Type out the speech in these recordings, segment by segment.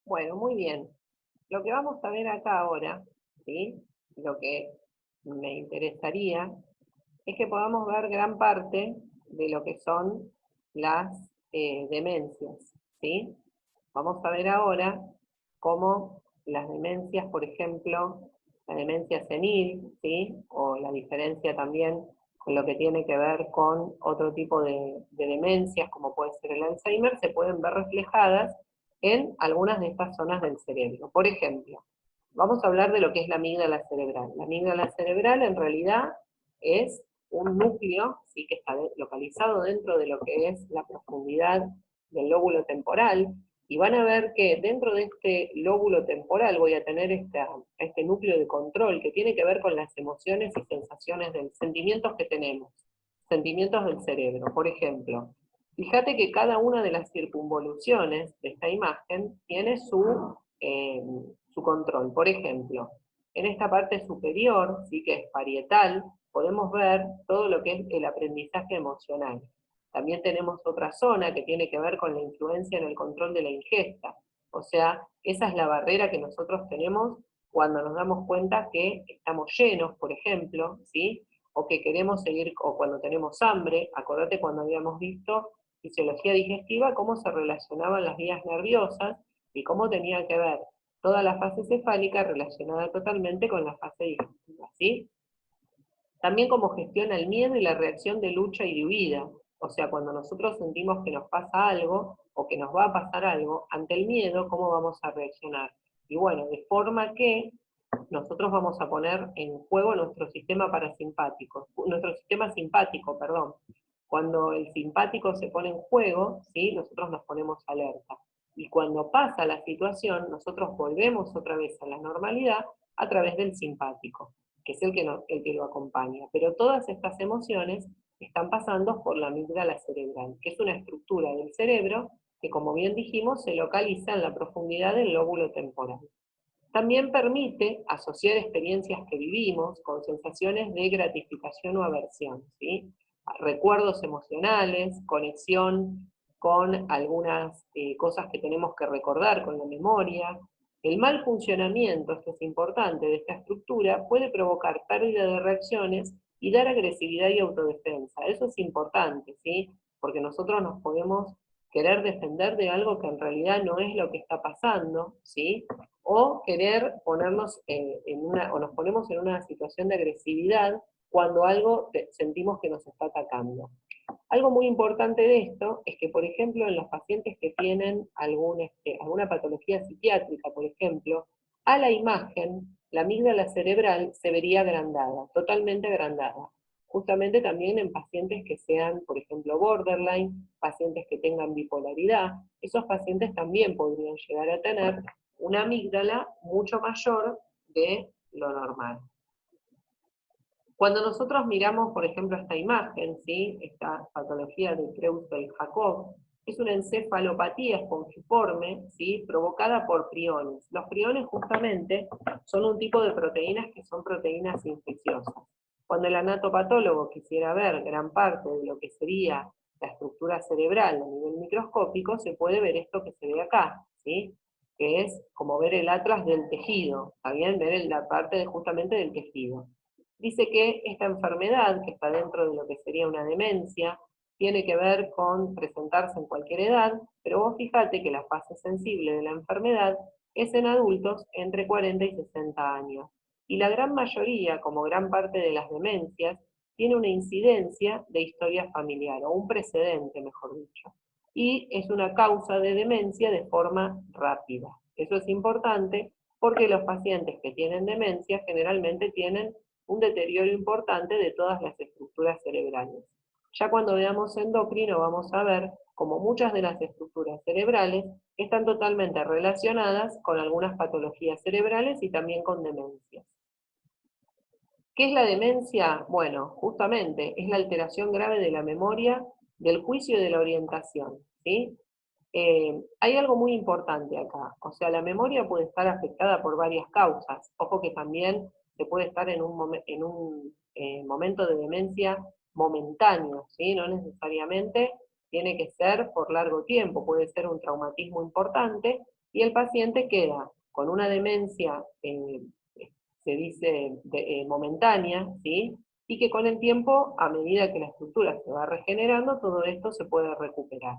Bueno, muy bien. Lo que vamos a ver acá ahora, ¿sí? Lo que me interesaría es que podamos ver gran parte de lo que son las demencias, ¿sí? Vamos a ver ahora cómo las demencias, por ejemplo, la demencia senil, ¿sí? O la diferencia también con lo que tiene que ver con otro tipo de demencias, como puede ser el Alzheimer, se pueden ver reflejadas en algunas de estas zonas del cerebro. Por ejemplo, vamos a hablar de lo que es la amígdala cerebral. La amígdala cerebral en realidad es un núcleo, sí, que está localizado dentro de lo que es la profundidad del lóbulo temporal, y van a ver que dentro de este lóbulo temporal voy a tener este núcleo de control que tiene que ver con las emociones y sensaciones sentimientos que tenemos, sentimientos del cerebro. Por ejemplo, fíjate que cada una de las circunvoluciones de esta imagen tiene su control. Por ejemplo, en esta parte superior, sí, que es parietal, podemos ver todo lo que es el aprendizaje emocional. También tenemos otra zona que tiene que ver con la influencia en el control de la ingesta. O sea, esa es la barrera que nosotros tenemos cuando nos damos cuenta que estamos llenos, por ejemplo, ¿sí? O que queremos seguir, o cuando tenemos hambre. Acordate cuando habíamos visto fisiología digestiva, cómo se relacionaban las vías nerviosas y cómo tenía que ver toda la fase cefálica relacionada totalmente con la fase digestiva, ¿sí? También cómo gestiona el miedo y la reacción de lucha y de huida. O sea, cuando nosotros sentimos que nos pasa algo o que nos va a pasar algo, ante el miedo, ¿cómo vamos a reaccionar? Y bueno, de forma que nosotros vamos a poner en juego nuestro sistema parasimpático, nuestro sistema simpático, perdón. Cuando el simpático se pone en juego, ¿sí? Nosotros nos ponemos alerta. Y cuando pasa la situación, nosotros volvemos otra vez a la normalidad a través del simpático, que es el que lo acompaña. Pero todas estas emociones están pasando por la amígdala cerebral, que es una estructura del cerebro que, como bien dijimos, se localiza en la profundidad del lóbulo temporal. También permite asociar experiencias que vivimos con sensaciones de gratificación o aversión, ¿sí? Recuerdos emocionales, conexión con algunas cosas que tenemos que recordar con la memoria. El mal funcionamiento, esto es importante, de esta estructura puede provocar pérdida de reacciones y dar agresividad y autodefensa. Eso es importante, ¿sí? Porque nosotros nos podemos querer defender de algo que en realidad no es lo que está pasando, ¿sí? O querer ponernos o nos ponemos en una situación de agresividad cuando algo sentimos que nos está atacando. Algo muy importante de esto es que, por ejemplo, en los pacientes que tienen alguna patología psiquiátrica, por ejemplo, a la imagen, la amígdala cerebral se vería agrandada, totalmente agrandada. Justamente también en pacientes que sean, por ejemplo, borderline, pacientes que tengan bipolaridad, esos pacientes también podrían llegar a tener una amígdala mucho mayor de lo normal. Cuando nosotros miramos, por ejemplo, esta imagen, ¿sí? Esta patología de Creutzfeldt-Jakob, es una encefalopatía espongiforme, ¿sí? Provocada por priones. Los priones justamente son un tipo de proteínas que son proteínas infecciosas. Cuando el anatopatólogo quisiera ver gran parte de lo que sería la estructura cerebral a nivel microscópico, se puede ver esto que se ve acá, ¿sí? Que es como ver el atlas del tejido, ¿está bien? Ver la parte justamente del tejido. Dice que esta enfermedad, que está dentro de lo que sería una demencia, tiene que ver con presentarse en cualquier edad, pero vos fíjate que la fase sensible de la enfermedad es en adultos entre 40 y 60 años. Y la gran mayoría, como gran parte de las demencias, tiene una incidencia de historia familiar, o un precedente, mejor dicho. Y es una causa de demencia de forma rápida. Eso es importante porque los pacientes que tienen demencia generalmente tienen un deterioro importante de todas las estructuras cerebrales. Ya cuando veamos endocrino vamos a ver como muchas de las estructuras cerebrales están totalmente relacionadas con algunas patologías cerebrales y también con demencias. ¿Qué es la demencia? Bueno, justamente es la alteración grave de la memoria, del juicio y de la orientación, ¿sí? Hay algo muy importante acá, o sea, la memoria puede estar afectada por varias causas. Ojo que también se puede estar en un momento de demencia momentáneo, ¿sí? No necesariamente tiene que ser por largo tiempo, puede ser un traumatismo importante y el paciente queda con una demencia, se dice, momentánea, ¿sí? Y que con el tiempo, a medida que la estructura se va regenerando, todo esto se puede recuperar.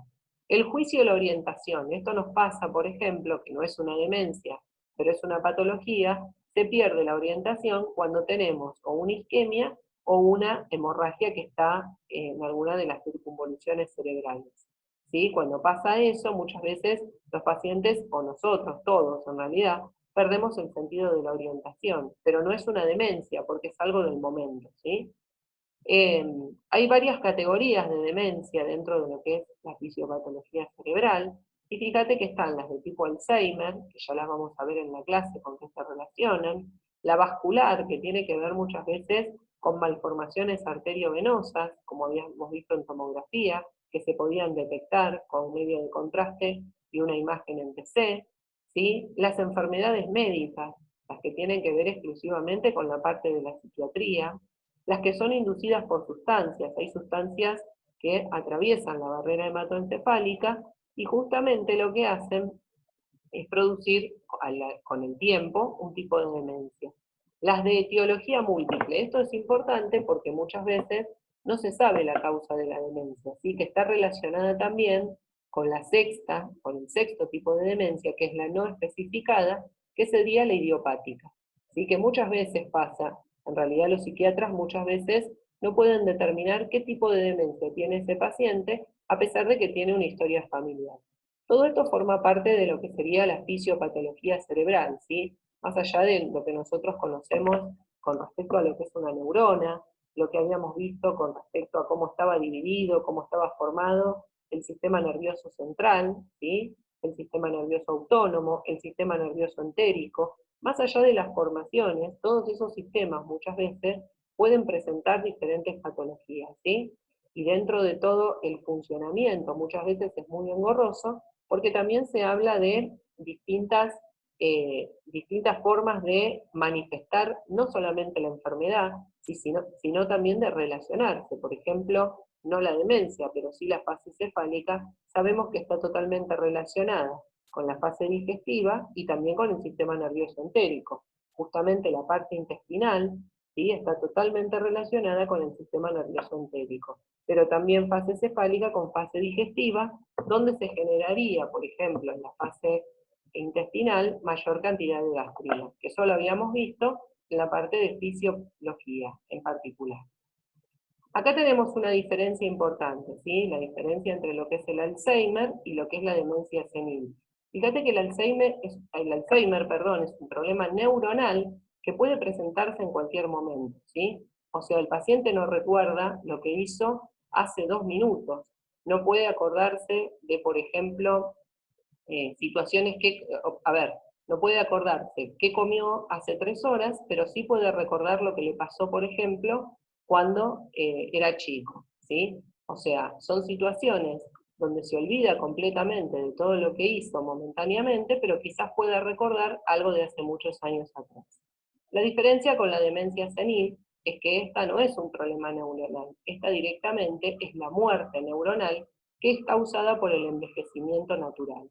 El juicio de la orientación, esto nos pasa, por ejemplo, que no es una demencia, pero es una patología, se pierde la orientación cuando tenemos o una isquemia o una hemorragia que está en alguna de las circunvoluciones cerebrales. ¿Sí? Cuando pasa eso, muchas veces los pacientes, o nosotros todos en realidad, perdemos el sentido de la orientación, pero no es una demencia, porque es algo del momento, ¿sí? Hay varias categorías de demencia dentro de lo que es la fisiopatología cerebral, y fíjate que están las de tipo Alzheimer, que ya las vamos a ver en la clase con qué se relacionan, la vascular, que tiene que ver muchas veces con malformaciones arteriovenosas, como habíamos visto en tomografía, que se podían detectar con medio de contraste y una imagen en TC, ¿sí? Las enfermedades médicas, las que tienen que ver exclusivamente con la parte de la psiquiatría, las que son inducidas por sustancias. Hay sustancias que atraviesan la barrera hematoencefálica y justamente lo que hacen es producir con el tiempo un tipo de demencia. Las de etiología múltiple, esto es importante porque muchas veces no se sabe la causa de la demencia, así que está relacionada también con con el sexto tipo de demencia, que es la no especificada, que sería la idiopática. Así que muchas veces pasa, en realidad los psiquiatras muchas veces no pueden determinar qué tipo de demencia tiene ese paciente, a pesar de que tiene una historia familiar. Todo esto forma parte de lo que sería la fisiopatología cerebral, ¿sí? Más allá de lo que nosotros conocemos con respecto a lo que es una neurona, lo que habíamos visto con respecto a cómo estaba dividido, cómo estaba formado el sistema nervioso central, ¿sí? El sistema nervioso autónomo, el sistema nervioso entérico. Más allá de las formaciones, todos esos sistemas muchas veces pueden presentar diferentes patologías, ¿sí? Y dentro de todo el funcionamiento muchas veces es muy engorroso, porque también se habla de distintas formas de manifestar no solamente la enfermedad, sino también de relacionarse. Por ejemplo, no la demencia, pero sí la fase cefálica, sabemos que está totalmente relacionada con la fase digestiva y también con el sistema nervioso entérico. Justamente la parte intestinal, ¿sí?, está totalmente relacionada con el sistema nervioso entérico, pero también fase cefálica con fase digestiva, donde se generaría, por ejemplo, en la fase intestinal, mayor cantidad de gastrina, que eso lo habíamos visto en la parte de fisiología en particular. Acá tenemos una diferencia importante, ¿sí? La diferencia entre lo que es el Alzheimer y lo que es la demencia senil. Fíjate que el Alzheimer, perdón, es un problema neuronal que puede presentarse en cualquier momento, ¿sí? O sea, el paciente no recuerda lo que hizo hace 2 minutos, no puede acordarse de, por ejemplo, situaciones que, a ver, no puede acordarse qué comió hace 3 horas, pero sí puede recordar lo que le pasó, por ejemplo, cuando era chico, ¿sí? O sea, son situaciones donde se olvida completamente de todo lo que hizo momentáneamente, pero quizás pueda recordar algo de hace muchos años atrás. La diferencia con la demencia senil es que esta no es un problema neuronal, esta directamente es la muerte neuronal que es causada por el envejecimiento natural.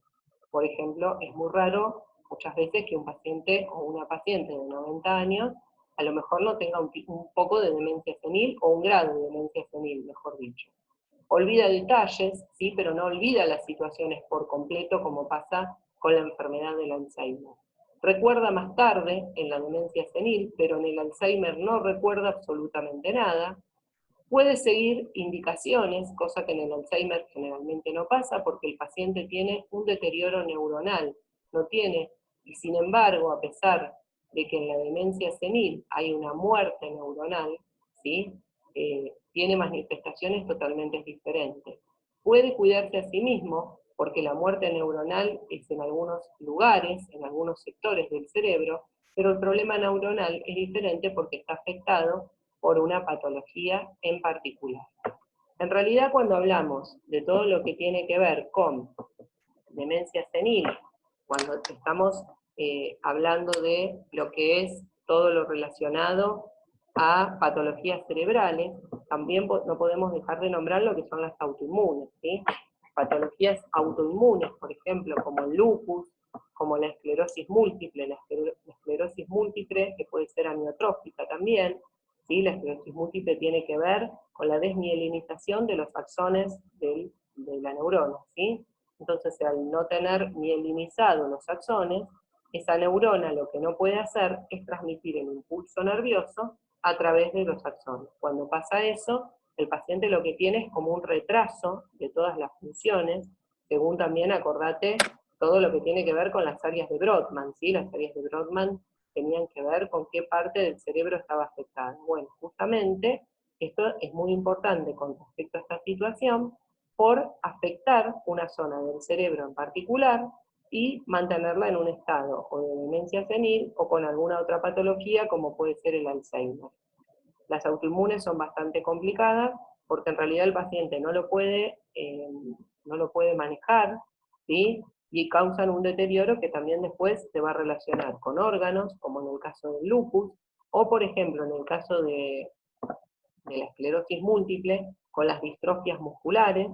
Por ejemplo, es muy raro muchas veces que un paciente o una paciente de 90 años a lo mejor no tenga un poco de demencia senil o un grado de demencia senil, mejor dicho. Olvida detalles, sí, pero no olvida las situaciones por completo como pasa con la enfermedad del Alzheimer. Recuerda más tarde en la demencia senil, pero en el Alzheimer no recuerda absolutamente nada. Puede seguir indicaciones, cosa que en el Alzheimer generalmente no pasa porque el paciente tiene un deterioro neuronal, no tiene, y sin embargo, a pesar de que en la demencia senil hay una muerte neuronal, ¿sí? Tiene manifestaciones totalmente diferentes. Puede cuidarse a sí mismo porque la muerte neuronal es en algunos lugares, en algunos sectores del cerebro, pero el problema neuronal es diferente porque está afectado por una patología en particular. En realidad, cuando hablamos de todo lo que tiene que ver con demencia senil, cuando estamos hablando de lo que es todo lo relacionado a patologías cerebrales, también no podemos dejar de nombrar lo que son las autoinmunes, ¿sí? Patologías autoinmunes, por ejemplo, como el lupus, como la esclerosis múltiple, la esclerosis múltiple que puede ser amiotrófica también, ¿sí? La esclerosis múltiple tiene que ver con la desmielinización de los axones de la neurona, ¿sí? Entonces, al no tener mielinizados los axones, esa neurona lo que no puede hacer es transmitir el impulso nervioso a través de los axones. Cuando pasa eso, el paciente lo que tiene es como un retraso de todas las funciones, según también, acordate, todo lo que tiene que ver con las áreas de Brodmann, ¿sí? Las áreas de Brodmann tenían que ver con qué parte del cerebro estaba afectada. Bueno, justamente, esto es muy importante con respecto a esta situación, por afectar una zona del cerebro en particular, y mantenerla en un estado o de demencia senil o con alguna otra patología como puede ser el Alzheimer. Las autoinmunes son bastante complicadas porque en realidad el paciente no lo puede manejar, ¿sí? Y causan un deterioro que también después se va a relacionar con órganos, como en el caso del lupus, o por ejemplo en el caso de la esclerosis múltiple, con las distrofias musculares,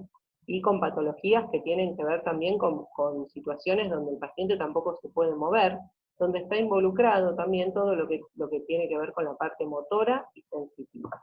y con patologías que tienen que ver también con situaciones donde el paciente tampoco se puede mover, donde está involucrado también todo lo que tiene que ver con la parte motora y sensitiva.